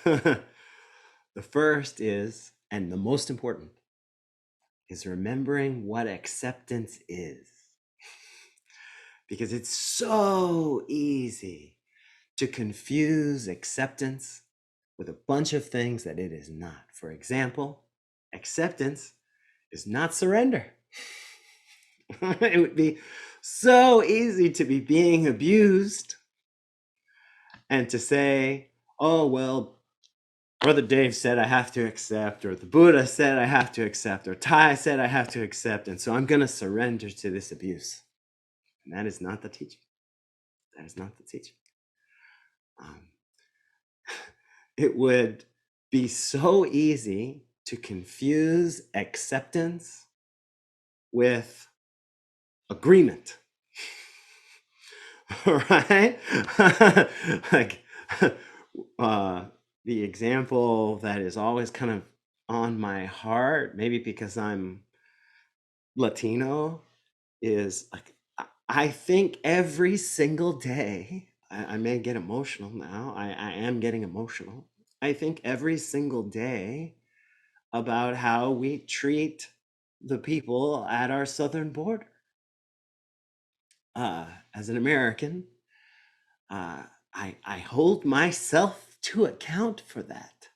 The first is, and the most important, is remembering what acceptance is. Because it's so easy to confuse acceptance with a bunch of things that it is not. For example, acceptance is not surrender. It would be so easy to be being abused and to say, oh, well, Brother Dave said I have to accept, or the Buddha said I have to accept, or Tai said I have to accept, and so I'm going to surrender to this abuse. And that is not the teaching. That is not the teaching. It would be so easy to confuse acceptance with agreement. Right? Like the example that is always kind of on my heart, maybe because I'm Latino, is like I think every single day, I may get emotional now, I am getting emotional. I think every single day about how we treat the people at our southern border. As an American, I hold myself to account for that.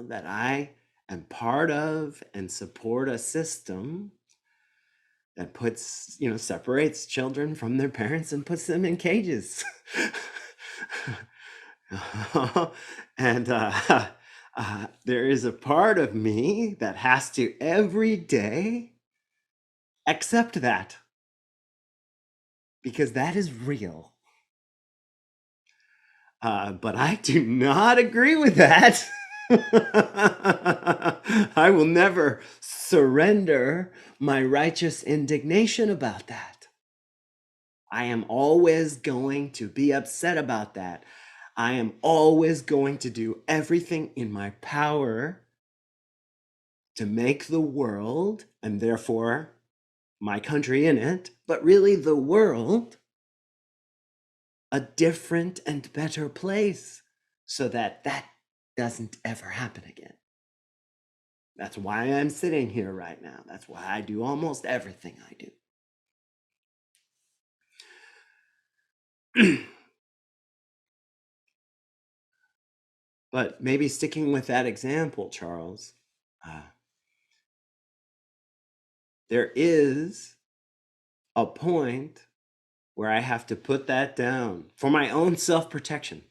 That I am part of and support a system that puts, separates children from their parents and puts them in cages. And there is a part of me that has to every day accept that, because that is real. But I do not agree with that. I will never surrender my righteous indignation about that. I am always going to be upset about that. I am always going to do everything in my power to make the world, and therefore my country in it, but really the world, a different and better place, so that that doesn't ever happen again. That's why I'm sitting here right now. That's why I do almost everything I do. But maybe sticking with that example, Charles, there is a point where I have to put that down for my own self-protection.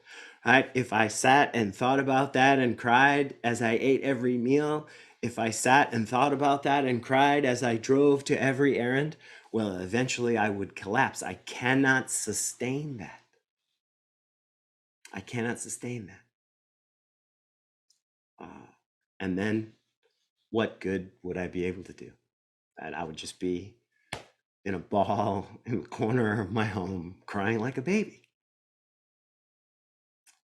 Right? If I sat and thought about that and cried as I ate every meal, if I sat and thought about that and cried as I drove to every errand, well, eventually I would collapse. I cannot sustain that. I cannot sustain that. And then what good would I be able to do? And I would just be in a ball in the corner of my home crying like a baby.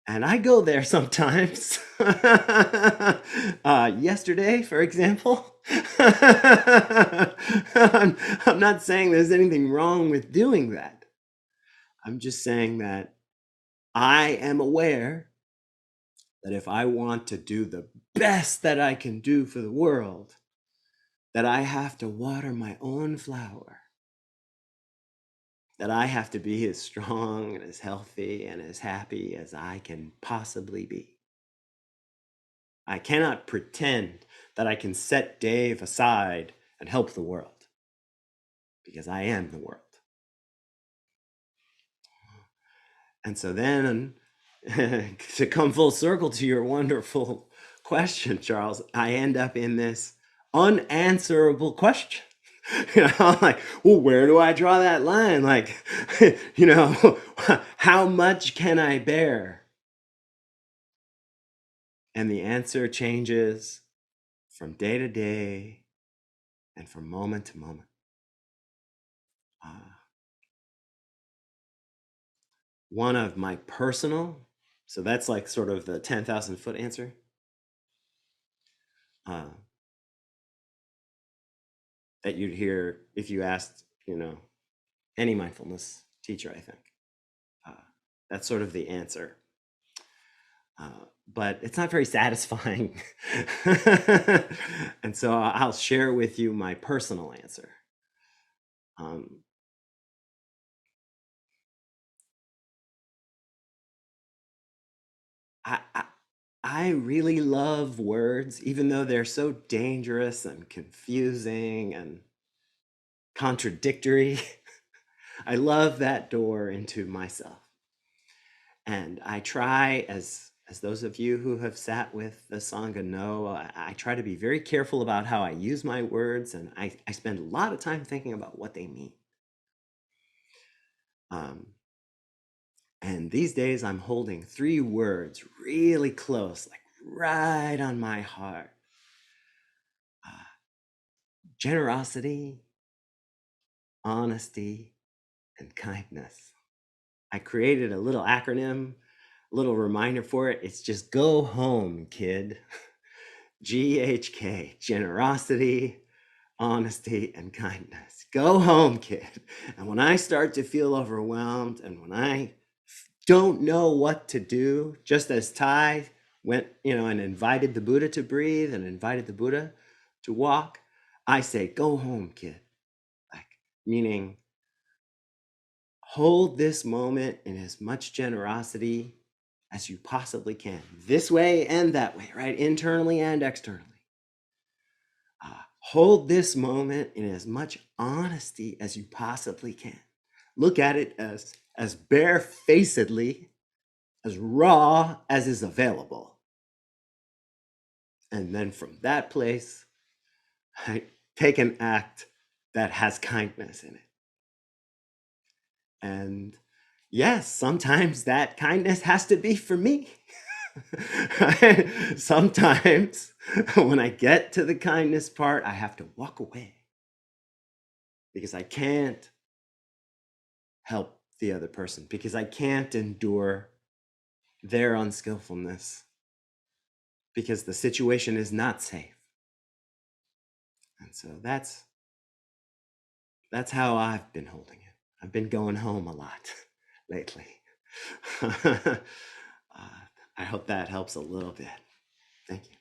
And I go there sometimes. Yesterday, for example. I'm not saying there's anything wrong with doing that. I'm just saying that I am aware that if I want to do the best that I can do for the world, that I have to water my own flower, that I have to be as strong and as healthy and as happy as I can possibly be. I cannot pretend that I can set Dave aside and help the world, because I am the world. And so then, to come full circle to your wonderful question, Charles, I end up in this unanswerable question. Like, well, where do I draw that line? Like, how much can I bear? And the answer changes from day to day and from moment to moment. One of my personal, so that's like sort of the 10,000 foot answer. That you'd hear if you asked, any mindfulness teacher, I think. That's sort of the answer. but it's not very satisfying. And so I'll share with you my personal answer. Um, I really love words, even though they're so dangerous and confusing and contradictory. I love that door into myself. And I try, as those of you who have sat with the Sangha know, I try to be very careful about how I use my words, and I spend a lot of time thinking about what they mean. And these days I'm holding 3 words really close, like right on my heart. Generosity, honesty, and kindness. I created a little acronym, a little reminder for it. It's just go home, kid. GHK, generosity, honesty, and kindness. Go home, kid. And when I start to feel overwhelmed and when I don't know what to do, just as Tai went, and invited the Buddha to breathe and invited the Buddha to walk, I say, go home, kid. Like, meaning, hold this moment in as much generosity as you possibly can, this way and that way, right? Internally and externally. Hold this moment in as much honesty as you possibly can. Look at it as barefacedly, as raw as is available. And then from that place, take an act that has kindness in it. And yes, sometimes that kindness has to be for me. Sometimes when I get to the kindness part, I have to walk away because I can't help the other person, because I can't endure their unskillfulness, because the situation is not safe. And so that's how I've been holding it. I've been going home a lot lately. I hope that helps a little bit. Thank you.